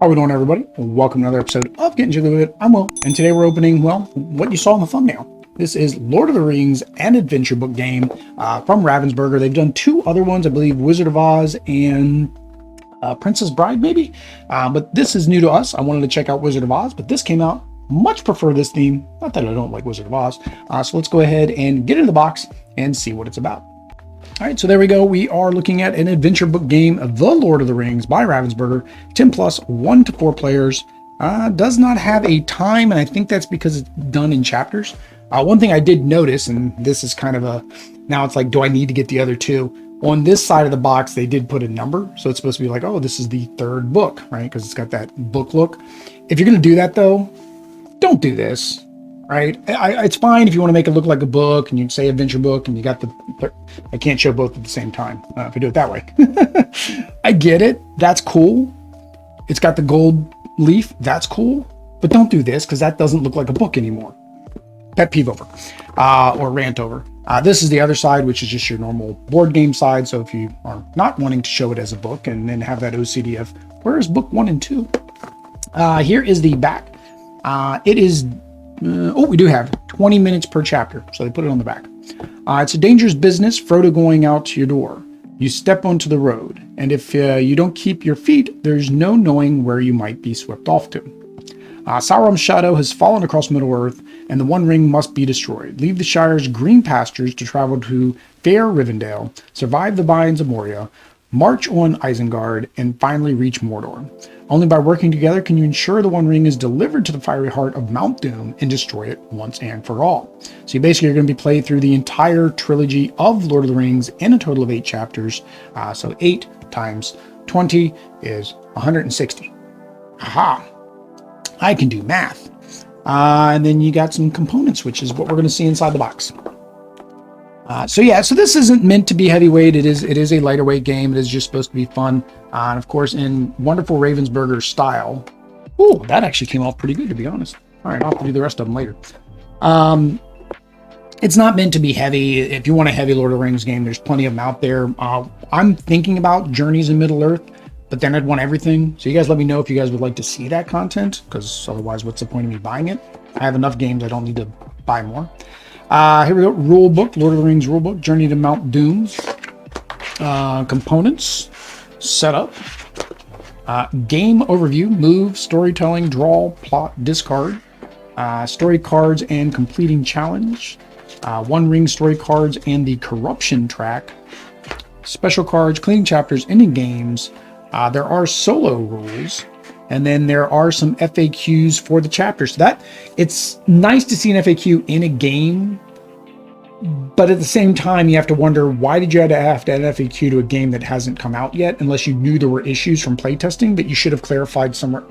How are we doing, everybody? Welcome to another episode of Getting Jiggy with It. I'm Will, and today we're opening, well, what you saw in the thumbnail. This is Lord of the Rings, an adventure book game from Ravensburger. They've done two other ones, I believe, Wizard of Oz and Princess Bride, maybe. But this is new to us. I wanted to check out Wizard of Oz, but this came out. Much prefer this theme. Not that I don't like Wizard of Oz. So let's go ahead and get into the box and see what it's about. All right, so there we go. We are looking at an adventure book game, The Lord of the Rings by Ravensburger, 10 plus, 1 to 4 players. Does not have a time, and I think that's because it's done in chapters. One thing I did notice, and this is kind of now it's like, do I need to get the other two? On this side of the box, they did put a number, so it's supposed to be like, oh, this is the third book, right? Because it's got that book look. If you're going to do that, though, don't do this. Right? It's fine if you want to make it look like a book and you say adventure book and you got I can't show both at the same time if I do it that way. I get it. That's cool. It's got the gold leaf. That's cool. But don't do this because that doesn't look like a book anymore. Pet peeve over or rant over. This is the other side, which is just your normal board game side. So if you are not wanting to show it as a book and then have that OCD of where is book 1 and 2? Here is the back. It is we do have 20 minutes per chapter, so they put it on the back. It's a dangerous business, Frodo going out to your door. You step onto the road, and if you don't keep your feet, there's no knowing where you might be swept off to. Sauron's shadow has fallen across Middle-earth, and the One Ring must be destroyed. Leave the Shire's green pastures to travel to fair Rivendell, survive the Binds of Moria, march on Isengard, and finally reach Mordor. Only by working together can you ensure the One Ring is delivered to the fiery heart of Mount Doom and destroy it once and for all. So you basically are going to be played through the entire trilogy of Lord of the Rings in a total of 8 chapters. So 8 times 20 is 160. Aha! I can do math. And then you got some components, which is what we're going to see inside the box. So this isn't meant to be heavyweight. It is a lighter weight game. It is just supposed to be fun. And of course, in wonderful Ravensburger style. Ooh, that actually came off pretty good, to be honest. All right, I'll have to do the rest of them later. It's not meant to be heavy. If you want a heavy Lord of the Rings game, there's plenty of them out there. I'm thinking about Journeys in Middle-earth, but then I'd want everything. So you guys let me know if you guys would like to see that content, because otherwise, what's the point of me buying it? I have enough games. I don't need to buy more. Here we go. Rule book, Lord of the Rings rule book, Journey to Mount Doom. Components, setup, game overview, move, storytelling, draw, plot, discard, story cards and completing challenge, One Ring story cards and the corruption track, special cards, cleaning chapters, ending games. There are solo rules. And then there are some FAQs for the chapters. So it's nice to see an FAQ in a game, but at the same time, you have to wonder, why did you have to add an FAQ to a game that hasn't come out yet, unless you knew there were issues from playtesting that you should have clarified somewhere.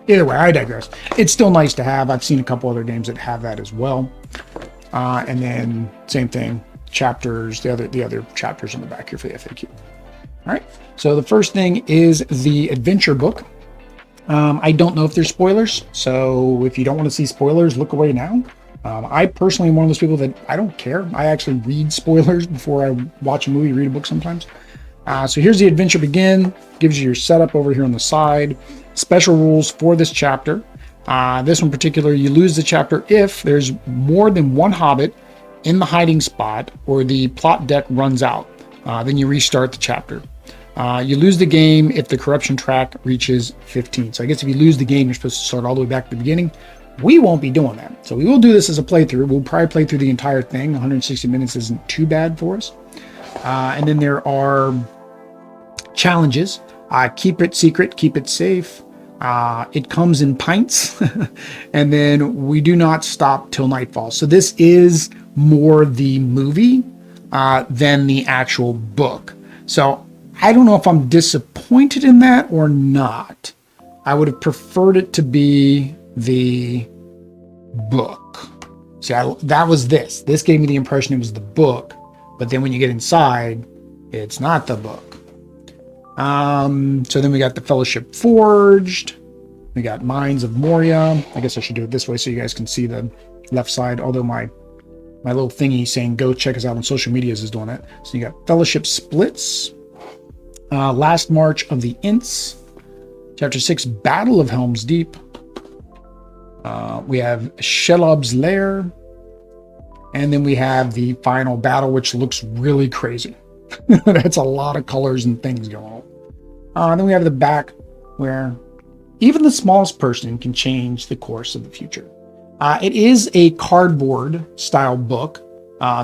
Either way, I digress. It's still nice to have. I've seen a couple other games that have that as well. And then same thing, chapters, the other chapters in the back here for the FAQ. All right. So the first thing is the adventure book. I don't know if there's spoilers, so if you don't want to see spoilers, look away now. I personally am one of those people that I don't care. I actually read spoilers before I watch a movie, read a book sometimes. So here's the adventure begin. Gives you your setup over here on the side. Special rules for this chapter. This one in particular, you lose the chapter if there's more than one hobbit in the hiding spot or the plot deck runs out. Then you restart the chapter. You lose the game if the corruption track reaches 15. So I guess if you lose the game, you're supposed to start all the way back at the beginning. We won't be doing that. So we will do this as a playthrough. We'll probably play through the entire thing. 160 minutes isn't too bad for us. And then there are challenges. Keep it secret, keep it safe. It comes in pints. And then we do not stop till nightfall. So this is more the movie than the actual book. So I don't know if I'm disappointed in that or not. I would have preferred it to be the book. See, that was this. This gave me the impression it was the book, but then when you get inside, it's not the book. So then we got the Fellowship Forged. We got Mines of Moria. I guess I should do it this way so you guys can see the left side, although my little thingy saying go check us out on social medias is doing that. So you got Fellowship Splits. Last March of the Ints, Chapter 6, Battle of Helm's Deep. We have Shelob's Lair. And then we have the final battle, which looks really crazy. That's a lot of colors and things going on. Then we have the back, where even the smallest person can change the course of the future. It is a cardboard style book.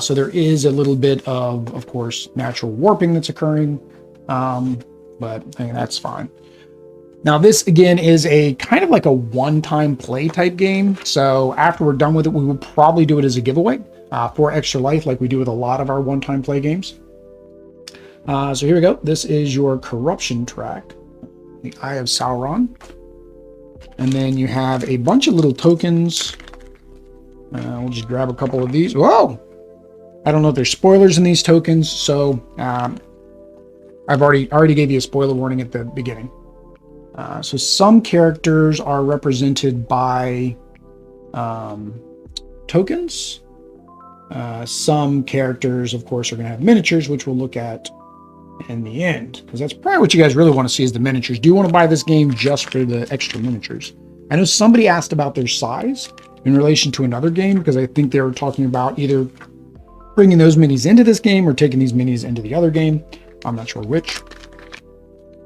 So there is a little bit of course, natural warping that's occurring. But I mean, that's fine. Now, this again is a kind of like a one-time play type game. So after we're done with it, we will probably do it as a giveaway for extra life, like we do with a lot of our one-time play games. So here we go. This is your corruption track, the Eye of Sauron. And then you have a bunch of little tokens. We'll just grab a couple of these. Whoa! I don't know if there's spoilers in these tokens, so I've already gave you a spoiler warning at the beginning. So some characters are represented by tokens. Some characters, of course, are going to have miniatures, which we'll look at in the end, because that's probably what you guys really want to see is the miniatures. Do you want to buy this game just for the extra miniatures? I know somebody asked about their size in relation to another game, because I think they were talking about either bringing those minis into this game or taking these minis into the other game. I'm not sure which.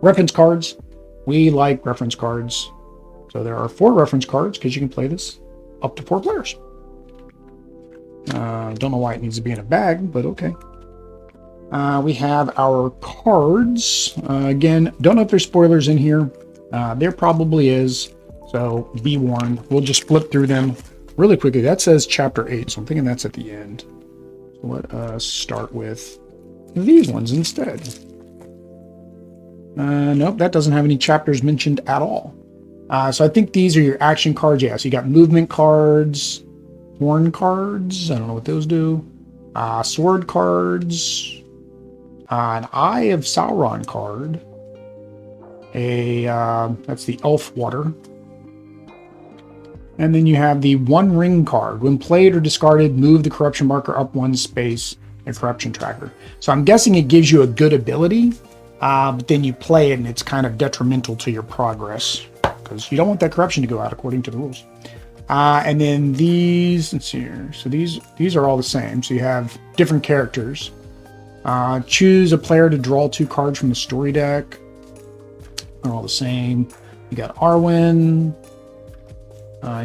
Reference cards. We like reference cards. So there are 4 reference cards because you can play this up to 4 players. Don't know why it needs to be in a bag, but okay. We have our cards. Again, don't know if there's spoilers in here. There probably is. So be warned. We'll just flip through them really quickly. That says chapter 8, so I'm thinking that's at the end. So let us start with these ones instead. Nope, that doesn't have any chapters mentioned at all. So I think these are your action cards. Yeah, so you got movement cards, horn cards. I don't know what those do. Sword cards. An Eye of Sauron card. That's the Elf Water. And then you have the One Ring card. When played or discarded, move the corruption marker up 1 space, a corruption tracker. So I'm guessing it gives you a good ability, but then you play it and it's kind of detrimental to your progress because you don't want that corruption to go out according to the rules. And then these, let's see here. So these are all the same. So you have different characters. Choose a player to draw 2 cards from the story deck. They're all the same. You got Arwen.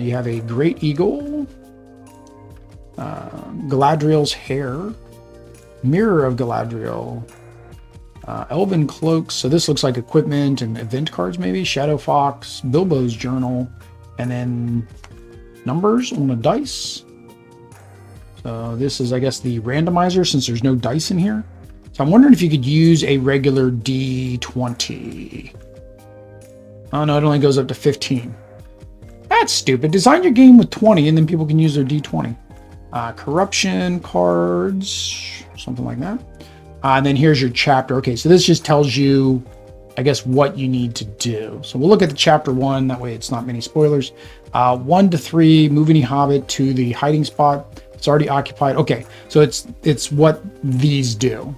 You have a Great Eagle. Galadriel's Hair. Mirror of Galadriel. Elven Cloaks. So this looks like equipment and event cards maybe. Shadow Fox. Bilbo's Journal. And then numbers on a dice. So this is, I guess, the randomizer since there's no dice in here. So I'm wondering if you could use a regular D20. Oh no, it only goes up to 15. That's stupid. Design your game with 20 and then people can use their D20. Corruption cards, something like that. And then here's your chapter. Okay, so this just tells you, I guess, what you need to do. So we'll look at the chapter 1. That way it's not many spoilers. 1 to 3, move any hobbit to the hiding spot. It's already occupied. Okay, so it's what these do.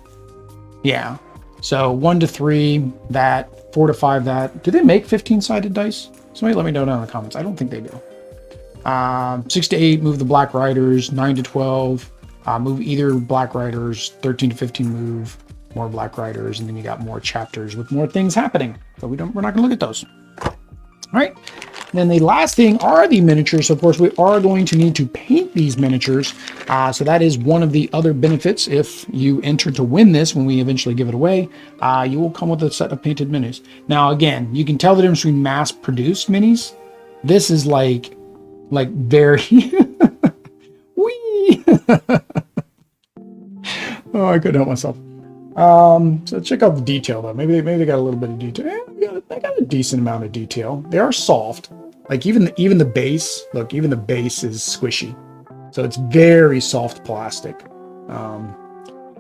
Yeah. So 1 to 3, that. 4 to 5, that. Do they make 15-sided dice? Somebody let me know down in the comments. I don't think they do. 6 to 8, move the Black Riders. 9 to 12, move either Black Riders. 13 to 15, move more Black Riders. And then you got more chapters with more things happening. But we're not going to look at those. All right. And then the last thing are the miniatures. So of course, we are going to need to paint these miniatures. So that is one of the other benefits. If you enter to win this, when we eventually give it away, you will come with a set of painted minis. Now, again, you can tell the difference between mass-produced minis. This is like very... Whee! Oh, I couldn't help myself. So check out the detail though. Maybe they got a little bit of detail. They got a decent amount of detail. They are soft. Like even the base. Look, even the base is squishy. So it's very soft plastic.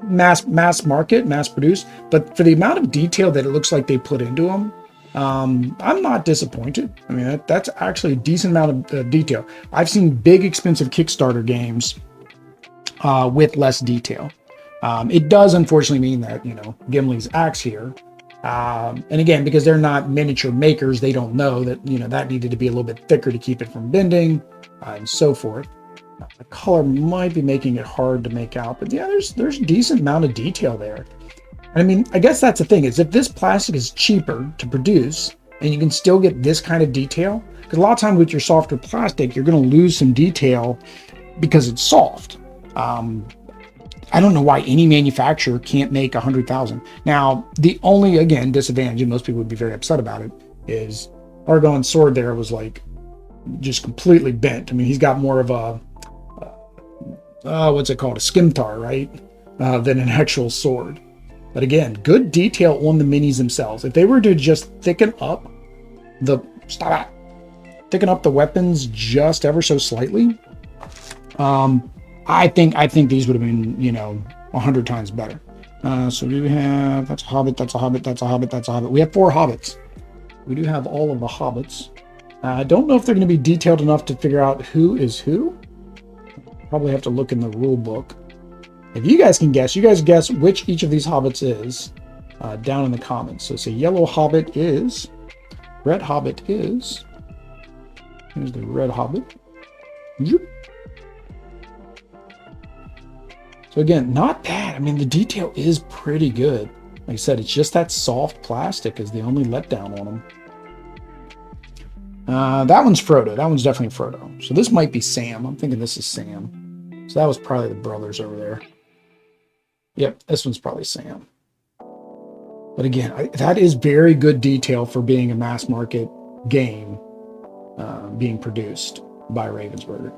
Mass market, mass produced. But for the amount of detail that it looks like they put into them, I'm not disappointed. I mean, that's actually a decent amount of detail. I've seen big, expensive Kickstarter games with less detail. It does unfortunately mean that, Gimli's axe here And again, because they're not miniature makers, they don't know that, that needed to be a little bit thicker to keep it from bending, and so forth. The color might be making it hard to make out, but yeah, there's a decent amount of detail there. And I mean, I guess that's the thing, is if this plastic is cheaper to produce and you can still get this kind of detail, because a lot of times with your softer plastic, you're going to lose some detail because it's soft. I don't know why any manufacturer can't make 100,000. Now, the only, again, disadvantage, and most people would be very upset about it, is Argon's sword there was like just completely bent. I mean, he's got more of a, what's it called? A scimitar, right? Than an actual sword. But again, good detail on the minis themselves. If they were to just thicken up the weapons just ever so slightly, I think these would have been, 100 times better. So we have, that's a hobbit, that's a hobbit, that's a hobbit, that's a hobbit. We have 4 hobbits. We do have all of the hobbits. I don't know if they're going to be detailed enough to figure out who is who. Probably have to look in the rule book. If you guys can guess, which each of these hobbits is down in the comments. So say yellow hobbit is, red hobbit is, here's the red hobbit. So again, not bad. I mean, the detail is pretty good. Like I said, it's just that soft plastic is the only letdown on them. That one's Frodo. That one's definitely Frodo. So this might be Sam. I'm thinking this is Sam. So that was probably the brothers over there. Yep, this one's probably Sam. But again, that is very good detail for being a mass market game being produced by Ravensburger.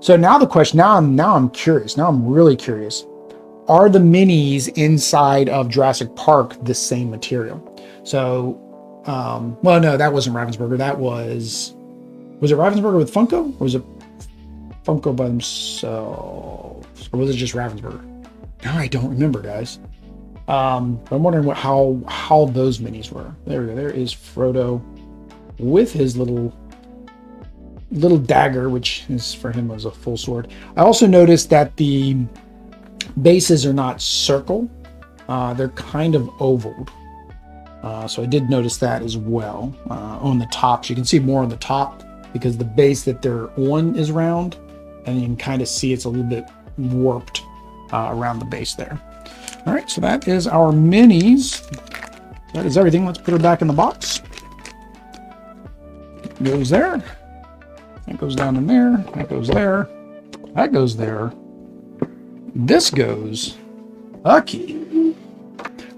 So now the question, now I'm curious. Now I'm really curious. Are the minis inside of Jurassic Park the same material? So, well, no, that wasn't Ravensburger. That was it Ravensburger with Funko? Or was it Funko by themselves? Or was it just Ravensburger? Now I don't remember, guys. I'm wondering how those minis were. There we go. There is Frodo with his little dagger, which is for him was a full sword. I also noticed that the bases are not circle. They're kind of oval. So I did notice that as well. On the tops, you can see more on the top because the base that they're on is round, and you can kind of see it's a little bit warped around the base there. All right, so that is our minis. That is everything. Let's put her back in the box. Goes there. That goes down in there. That goes there. That goes there. This goes okay.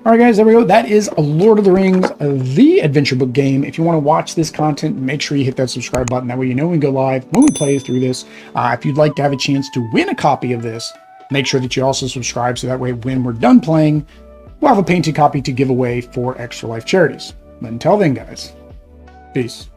All right, guys, there we go. That is a Lord of the Rings, the adventure book game. If you want to watch this content, make sure you hit that subscribe button. That way you know when we go live, when we play through this. If you'd like to have a chance to win a copy of this, make sure that you also subscribe so that way when we're done playing, we'll have a painted copy to give away for Extra Life charities. But until then, guys, peace.